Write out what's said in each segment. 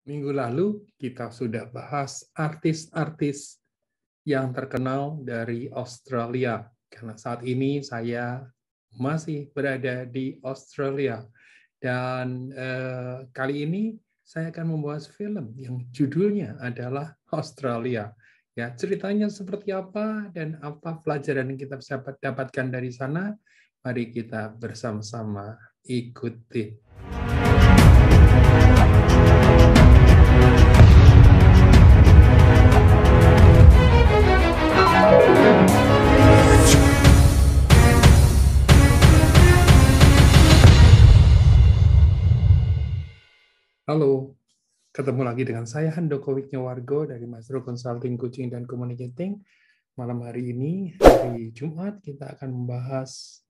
Minggu lalu kita sudah bahas artis-artis yang terkenal dari Australia. Karena saat ini saya masih berada di Australia. Dan kali ini saya akan membahas film yang judulnya adalah Australia. Ya, ceritanya seperti apa dan apa pelajaran yang kita bisa dapatkan dari sana? Mari kita bersama-sama ikuti. Halo, ketemu lagi dengan saya Handoko Wijnyowargo dari Master Consulting Coaching dan Communicating. Malam hari ini, hari Jumat, kita akan membahas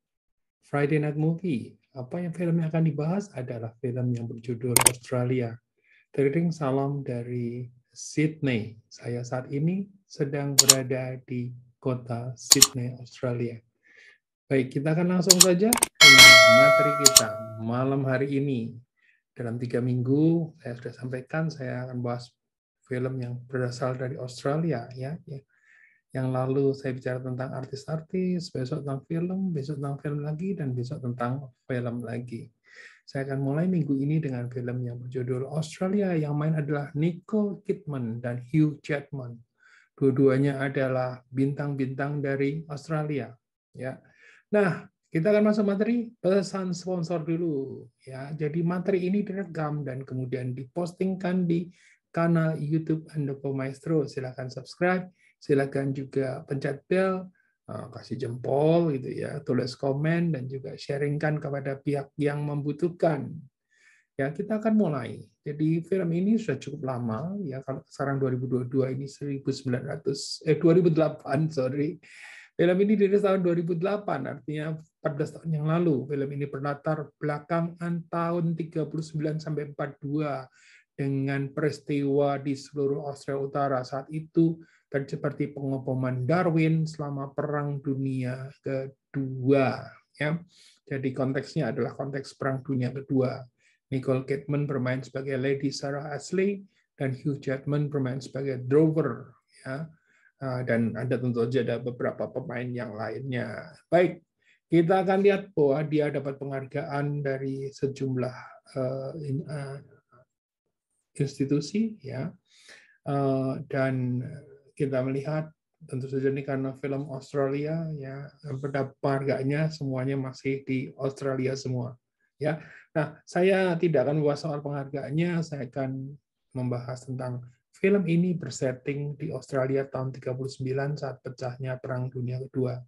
Friday Night Movie. Apa yang film yang akan dibahas adalah film yang berjudul Australia. Teriring salam dari Sydney. Saya saat ini sedang berada di kota Sydney, Australia. Baik, kita akan langsung saja ke materi kita malam hari ini. Dalam 3 minggu, saya sudah sampaikan, saya akan bahas film yang berasal dari Australia. Yang lalu saya bicara tentang artis-artis, besok tentang film lagi, dan besok tentang film lagi. Saya akan mulai minggu ini dengan film yang berjudul Australia, yang main adalah Nicole Kidman dan Hugh Jackman. Dua-duanya adalah bintang-bintang dari Australia. Ya. Nah, kita akan masuk materi, pesan sponsor dulu. Ya, jadi materi ini direkam dan kemudian dipostingkan di kanal YouTube Handoko Maestro. Silakan subscribe, silakan juga pencet bel, kasih jempol gitu ya, tulis komen dan juga sharingkan kepada pihak yang membutuhkan. Ya, kita akan mulai. Jadi film ini sudah cukup lama ya, kalau sekarang 2022 ini 2008, sorry. Film ini dari tahun 2008, artinya 14 tahun yang lalu. Film ini berlatar belakangan tahun 39 sampai 42 dengan peristiwa di seluruh Australia Utara saat itu, dan seperti pengoboman Darwin selama Perang Dunia Kedua. Ya. Jadi konteksnya adalah konteks Perang Dunia Kedua. Nicole Kidman bermain sebagai Lady Sarah Ashley dan Hugh Jackman bermain sebagai Drover. Ya. Dan ada tentu saja ada beberapa pemain yang lainnya. Baik, kita akan lihat bahwa dia dapat penghargaan dari sejumlah institusi, ya, dan kita melihat tentu saja ini karena film Australia, ya, penghargaannya semuanya masih di Australia semua, ya. Nah, saya tidak akan membahas soal penghargaannya, saya akan membahas tentang film ini bersetting di Australia tahun 39 saat pecahnya Perang Dunia Kedua.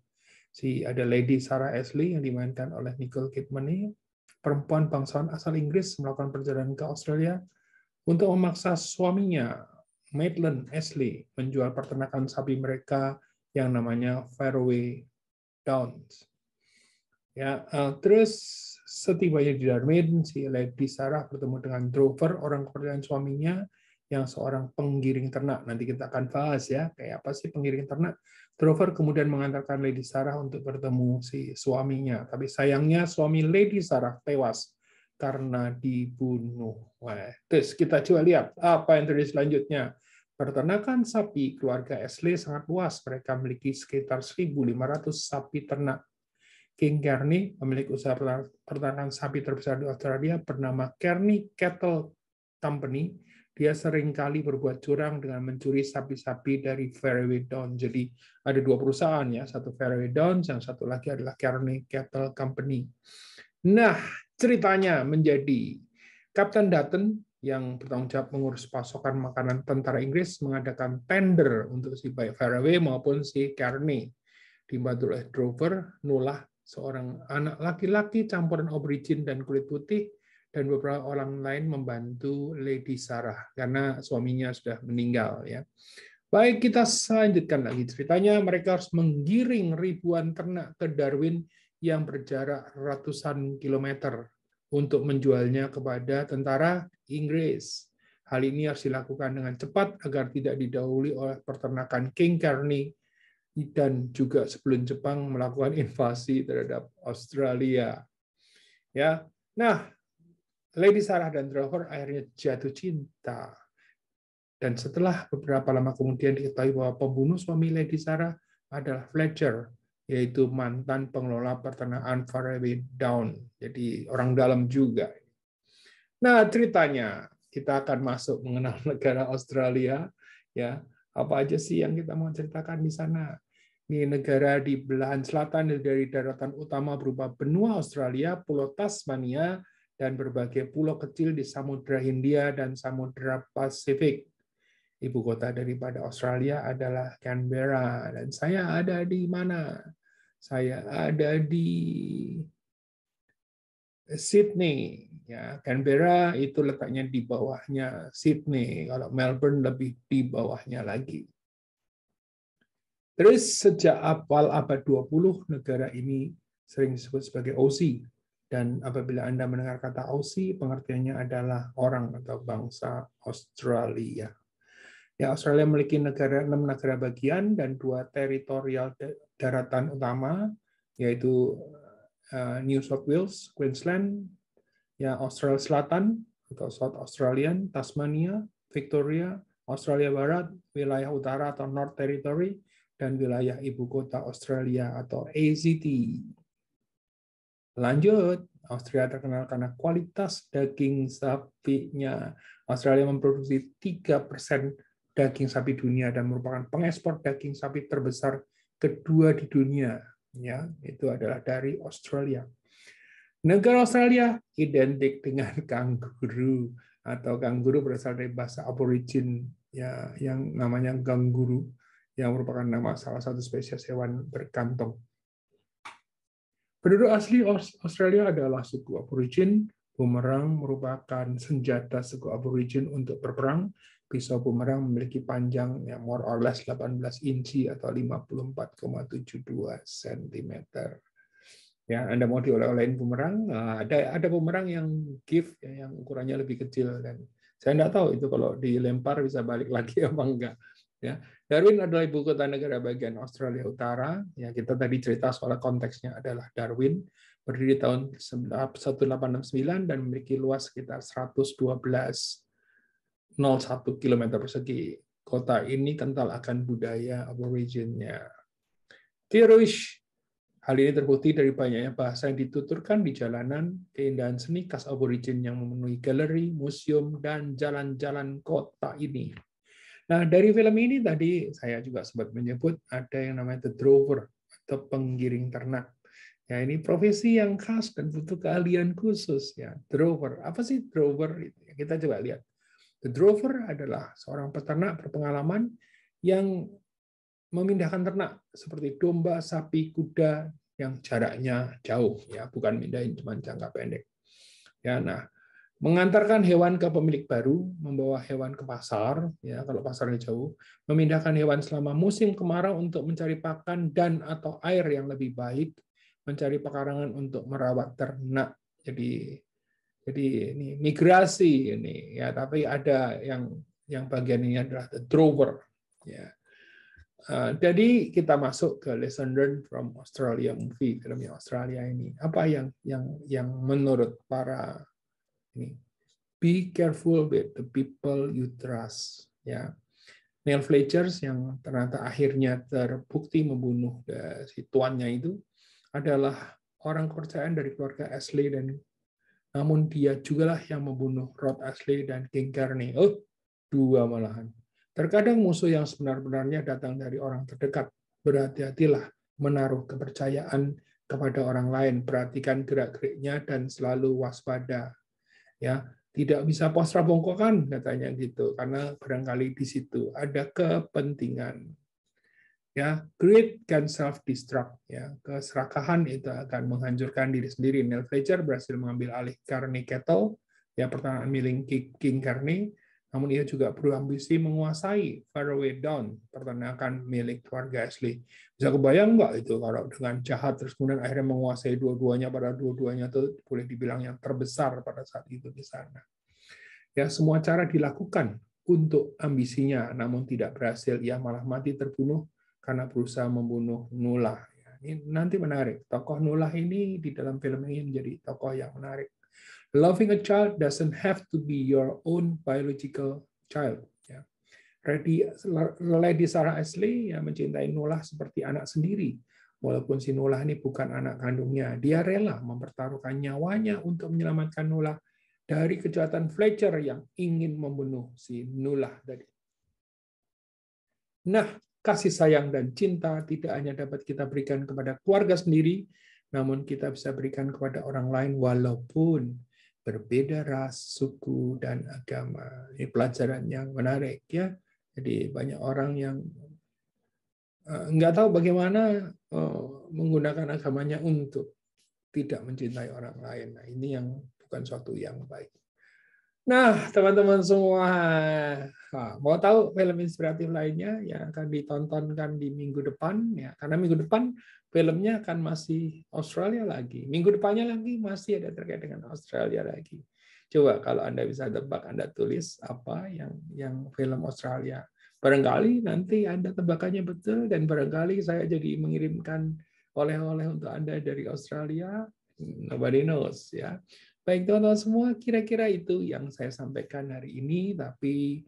Ada Lady Sarah Ashley yang dimainkan oleh Nicole Kidman ini, perempuan bangsawan asal Inggris melakukan perjalanan ke Australia untuk memaksa suaminya, Maitland Ashley, menjual peternakan sapi mereka yang namanya Fairway Downs. Ya, terus setibanya di Darwin, si Lady Sarah bertemu dengan Drover, orang kepercayaan suaminya, yang seorang penggiring ternak. Nanti kita akan bahas ya, kayak apa sih penggiring ternak. Drover kemudian mengantarkan Lady Sarah untuk bertemu si suaminya. Tapi sayangnya suami Lady Sarah tewas karena dibunuh. Wah, terus kita coba lihat apa yang terjadi selanjutnya. Peternakan sapi keluarga Ashley sangat luas. Mereka memiliki sekitar 1.500 sapi ternak. King Kearney, pemilik usaha peternakan sapi terbesar di Australia, bernama Kearney Cattle Company. Dia seringkali berbuat curang dengan mencuri sapi-sapi dari Fairway Downs. Jadi ada dua perusahaan ya, satu Fairway Downs, yang satu lagi adalah Kearney Cattle Company. Nah, ceritanya menjadi Kapten Dutton yang bertanggung jawab mengurus pasokan makanan tentara Inggris mengadakan tender untuk si baik Fairway maupun si Kearney. Dibantu oleh Drover, Nulah, seorang anak laki-laki campuran Aborigin dan kulit putih, dan beberapa orang lain membantu Lady Sarah karena suaminya sudah meninggal. Ya. Baik, kita lanjutkan lagi ceritanya. Mereka harus menggiring ribuan ternak ke Darwin yang berjarak ratusan kilometer untuk menjualnya kepada tentara Inggris. Hal ini harus dilakukan dengan cepat agar tidak didahului oleh peternakan King Kearney dan juga sebelum Jepang melakukan invasi terhadap Australia. Ya, nah Lady Sarah dan Drover akhirnya jatuh cinta. Dan setelah beberapa lama kemudian diketahui bahwa pembunuh suami Lady Sarah adalah Fletcher, yaitu mantan pengelola peternakan Fairway Down. Jadi orang dalam juga. Nah, ceritanya kita akan masuk mengenal negara Australia. Ya, apa aja sih yang kita mau ceritakan di sana? Ini negara di belahan selatan dari daratan utama berupa benua Australia, Pulau Tasmania, dan berbagai pulau kecil di Samudra Hindia dan Samudra Pasifik. Ibu kota daripada Australia adalah Canberra. Dan saya ada di mana? Saya ada di Sydney. Ya, Canberra itu letaknya di bawahnya Sydney. Kalau Melbourne lebih di bawahnya lagi. Terus sejak awal abad 20, negara ini sering disebut sebagai Aussie. Dan apabila Anda mendengar kata Aussie, pengertiannya adalah orang atau bangsa Australia. Ya, Australia memiliki 6 negara bagian dan 2 teritorial daratan utama, yaitu New South Wales, Queensland, ya Australia Selatan atau South Australian, Tasmania, Victoria, Australia Barat, wilayah utara atau North Territory, dan wilayah ibu kota Australia atau ACT. Lanjut, Australia terkenal karena kualitas daging sapinya. Australia memproduksi 3% daging sapi dunia dan merupakan pengekspor daging sapi terbesar kedua di dunia. Ya, itu adalah dari Australia. Negara Australia identik dengan kanguru atau kanguru berasal dari bahasa Aborigin ya yang namanya ganguru yang merupakan nama salah satu spesies hewan berkantong. Penduduk asli Australia adalah suku Aborigin. Bumerang merupakan senjata suku Aborigin untuk berperang. Pisau bumerang memiliki panjang yang more or less 18 inci atau 54,72 cm. Ya, Anda mau dioleh-olehin bumerang, ada bumerang yang gift ya, yang ukurannya lebih kecil dan saya tidak tahu itu kalau dilempar bisa balik lagi apa enggak. Ya, Darwin adalah ibu kota negara bagian Australia Utara. Ya, kita tadi cerita soal konteksnya adalah Darwin, berdiri tahun 1869 dan memiliki luas sekitar 112,01 km persegi. Kota ini kental akan budaya Aborigin-nya. Teorish. Hal ini terbukti dari banyaknya bahasa yang dituturkan di jalanan, keindahan seni khas Aborigin yang memenuhi galeri, museum, dan jalan-jalan kota ini. Nah, dari film ini tadi saya juga sempat menyebut ada yang namanya The Drover atau penggiring ternak. Ya, ini profesi yang khas dan butuh keahlian khusus ya. Drover. Apa sih drover? Kita coba lihat. The drover adalah seorang peternak berpengalaman yang memindahkan ternak seperti domba, sapi, kuda yang jaraknya jauh ya, bukan mindahin cuma jangka pendek. Ya, nah, mengantarkan hewan ke pemilik baru, membawa hewan ke pasar ya kalau pasarnya jauh, memindahkan hewan selama musim kemarau untuk mencari pakan dan atau air yang lebih baik, mencari pekarangan untuk merawat ternak. Jadi ini migrasi ini ya, tapi ada yang bagian ini adalah the drover ya. Jadi kita masuk ke lesson learned from Australia movie, filmnya Australia ini. Apa yang menurut para ini? Be careful with the people you trust. Ya, Neil Fletcher yang ternyata akhirnya terbukti membunuh si tuannya itu adalah orang kepercayaan dari keluarga Ashley dan namun dia jugalah yang membunuh Rod Ashley dan King Carney. Oh, 2 malahan. Terkadang musuh yang sebenar-benarnya datang dari orang terdekat. Berhati-hatilah menaruh kepercayaan kepada orang lain. Perhatikan gerak-geriknya dan selalu waspada. Ya, tidak bisa posra bongkokan katanya gitu, karena barangkali di situ ada kepentingan. Ya, greed can self-destruct. Ya, keserakahan itu akan menghancurkan diri sendiri. Neil Fletcher berhasil mengambil alih Carney Cattle, ya peternakan milik King Carney. Namun ia juga berambisi menguasai Fairway Down, peternakan milik keluarga Ashley. Bisa kebayang nggak itu kalau dengan jahat terus kemudian akhirnya menguasai dua-duanya, pada dua-duanya itu boleh dibilang yang terbesar pada saat itu di sana. Ya, semua cara dilakukan untuk ambisinya, namun tidak berhasil. Ia malah mati terbunuh karena berusaha membunuh Nulah. Ini nanti menarik. Tokoh Nulah ini di dalam film ini menjadi tokoh yang menarik. Loving a child doesn't have to be your own biological child. Ya. Lady Sarah Ashley yang mencintai Nolah seperti anak sendiri. Walaupun si Nolah ini bukan anak kandungnya, dia rela mempertaruhkan nyawanya untuk menyelamatkan Nolah dari kejahatan Fletcher yang ingin membunuh si Nolah tadi. Nah, kasih sayang dan cinta tidak hanya dapat kita berikan kepada keluarga sendiri, namun kita bisa berikan kepada orang lain walaupun berbeda ras, suku, dan agama. Ini pelajaran yang menarik ya. Jadi banyak orang yang nggak tahu bagaimana menggunakan agamanya untuk tidak mencintai orang lain. Nah, ini yang bukan suatu yang baik. Nah, teman-teman semua, mau tahu film inspiratif lainnya yang akan ditontonkan di minggu depan? Ya, karena minggu depan filmnya akan masih Australia lagi. Minggu depannya lagi masih ada terkait dengan Australia lagi. Coba kalau Anda bisa tebak, Anda tulis apa yang film Australia. Barangkali nanti Anda tebakannya betul, dan barangkali saya jadi mengirimkan oleh-oleh untuk Anda dari Australia. Nobody knows, ya. Baik teman-teman semua, kira-kira itu yang saya sampaikan hari ini, tapi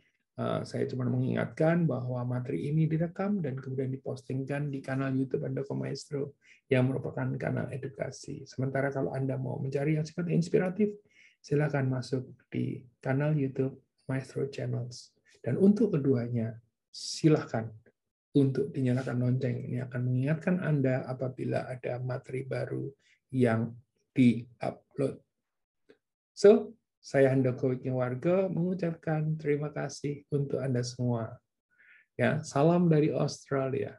saya cuma mengingatkan bahwa materi ini direkam dan kemudian dipostingkan di kanal YouTube Handoko Maestro yang merupakan kanal edukasi. Sementara kalau Anda mau mencari yang sifatnya inspiratif, silakan masuk di kanal YouTube Maestro Channels. Dan untuk keduanya, silakan untuk dinyalakan lonceng. Ini akan mengingatkan Anda apabila ada materi baru yang di-upload. So, saya Handoko Wijnawarga mengucapkan terima kasih untuk Anda semua. Ya, salam dari Australia.